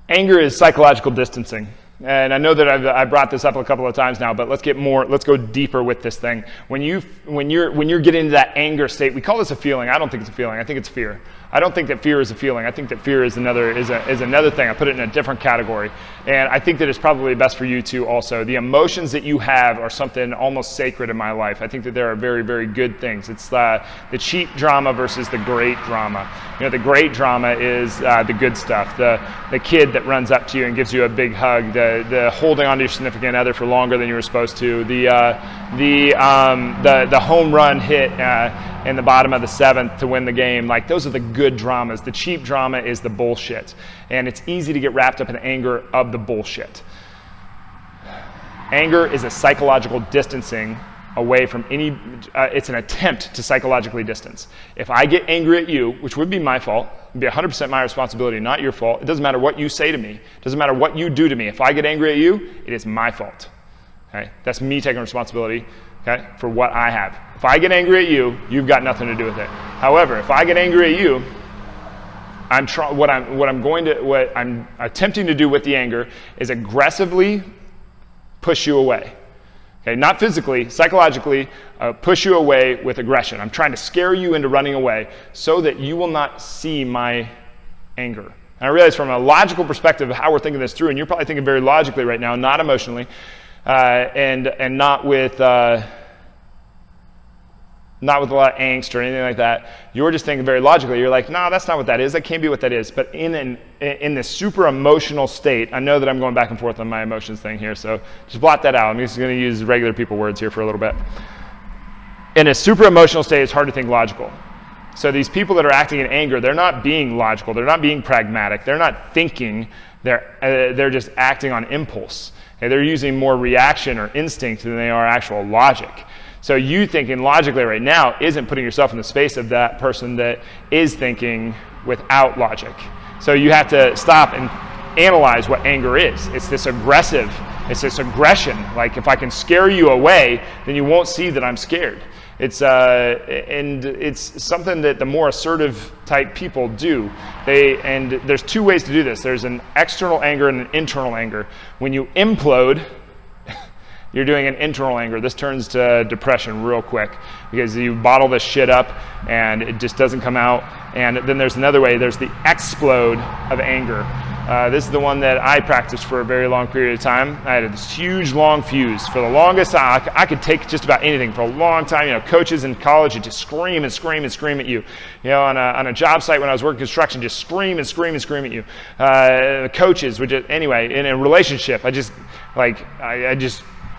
Anger is psychological distancing. And I know that I've brought this up a couple of times now, but let's go deeper with this thing. When you're getting into that anger state, we call this a feeling. I don't think it's a feeling. I think it's fear. I don't think that fear is a feeling. I think that fear is another thing. I put it in a different category. And I think that it's probably best for you too also. The emotions that you have are something almost sacred in my life. I think that there are very, very good things. It's the cheap drama versus the great drama. The great drama is the good stuff. The kid that runs up to you and gives you a big hug. The holding on to your significant other for longer than you were supposed to. The home run hit in the bottom of the seventh to win the game. Like, those are the good dramas. The cheap drama is the bullshit. And it's easy to get wrapped up in anger of the bullshit. Anger is a psychological distancing away from any, it's an attempt to psychologically distance. If I get angry at you, which would be my fault, it'd be 100% my responsibility, not your fault. It doesn't matter what you say to me. It doesn't matter what you do to me. If I get angry at you, it is my fault. Okay? That's me taking responsibility, okay, for what I have. If I get angry at you, you've got nothing to do with it. However, if I get angry at you, what I'm attempting to do with the anger is aggressively push you away. Okay, not physically, psychologically, push you away with aggression. I'm trying to scare you into running away so that you will not see my anger. And I realize from a logical perspective of how we're thinking this through, and you're probably thinking very logically right now, not emotionally, and not with a lot of angst or anything like that. You're just thinking very logically. You're like, no, that's not what that is. That can't be what that is. But in this super emotional state, I know that I'm going back and forth on my emotions thing here, so just blot that out. I'm just going to use regular people words here for a little bit. In a super emotional state, it's hard to think logical. So these people that are acting in anger, they're not being logical. They're not being pragmatic. They're not thinking. They're just acting on impulse. Okay, they're using more reaction or instinct than they are actual logic. So you thinking logically right now isn't putting yourself in the space of that person that is thinking without logic. So you have to stop and analyze what anger is. It's this aggression. Like, if I can scare you away, then you won't see that I'm scared. It's something that the more assertive type people do. And there's two ways to do this. There's an external anger and an internal anger. When you implode, you're doing an internal anger. This turns to depression real quick because you bottle this shit up and it just doesn't come out. And then there's another way. There's the explode of anger. This is the one that I practiced for a very long period of time. I had this huge long fuse. For the longest time, I could take just about anything for a long time. Coaches in college would just scream and scream and scream at you. On a job site when I was working construction, just scream and scream and scream at you. Coaches would just, anyway, in a relationship, I just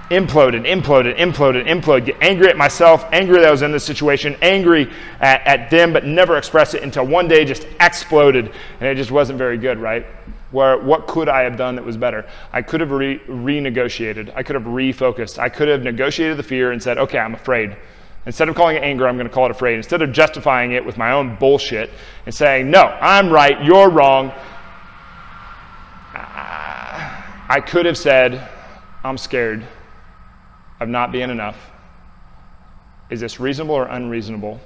implode, get angry at myself, angry that I was in this situation, angry at them, but never express it until one day just exploded, and it just wasn't very good, right? What could I have done that was better? I could have renegotiated. I could have refocused. I could have negotiated the fear and said, okay, I'm afraid. Instead of calling it anger, I'm going to call it afraid. Instead of justifying it with my own bullshit and saying, no, I'm right, you're wrong, I could have said, I'm scared of not being enough. Is this reasonable or unreasonable?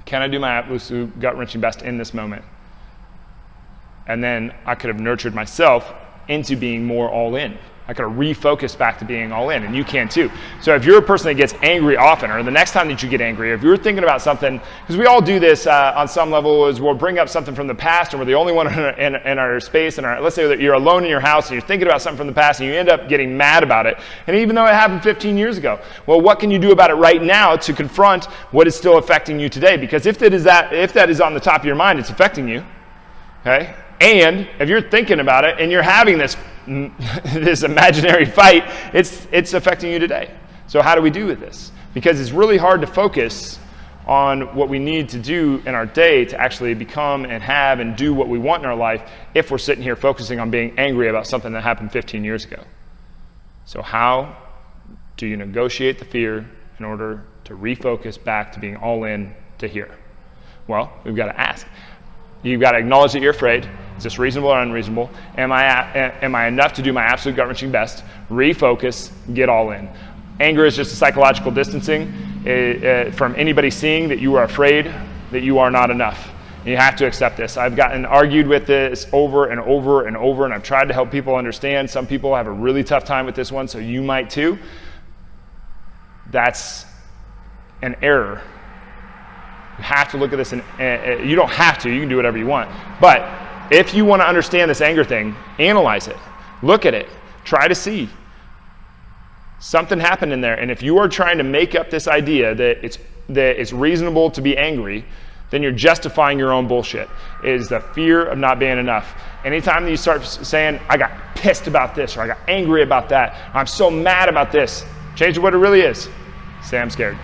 Can I do my absolute gut-wrenching best in this moment? And then I could have nurtured myself into being more all in. I could have refocused back to being all in, and you can too. So if you're a person that gets angry often, or the next time that you get angry, if you're thinking about something, because we all do this on some level, is we'll bring up something from the past, and we're the only one in our space, let's say that you're alone in your house, and you're thinking about something from the past, and you end up getting mad about it, and even though it happened 15 years ago, well, what can you do about it right now to confront what is still affecting you today? Because if that is on the top of your mind, it's affecting you, okay? And if you're thinking about it, and you're having this imaginary fight, it's affecting you today. So how do we do with this? Because it's really hard to focus on what we need to do in our day to actually become and have and do what we want in our life if we're sitting here focusing on being angry about something that happened 15 years ago. So how do you negotiate the fear in order to refocus back to being all in to here? Well, we've got to ask. You've got to acknowledge that you're afraid. Is this reasonable or unreasonable? Am I enough to do my absolute gut-wrenching best? Refocus, get all in. Anger is just a psychological distancing from anybody seeing that you are afraid that you are not enough. And you have to accept this. I've gotten argued with this over and over and over, and I've tried to help people understand. Some people have a really tough time with this one, so you might too. That's an error. You have to look at this, and you don't have to, you can do whatever you want. But if you want to understand this anger thing, analyze it, look at it, try to see. Something happened in there, and if you are trying to make up this idea that it's reasonable to be angry, then you're justifying your own bullshit. It is the fear of not being enough. Anytime that you start saying, I got pissed about this, or I got angry about that, or I'm so mad about this, change what it really is. Say, I'm scared.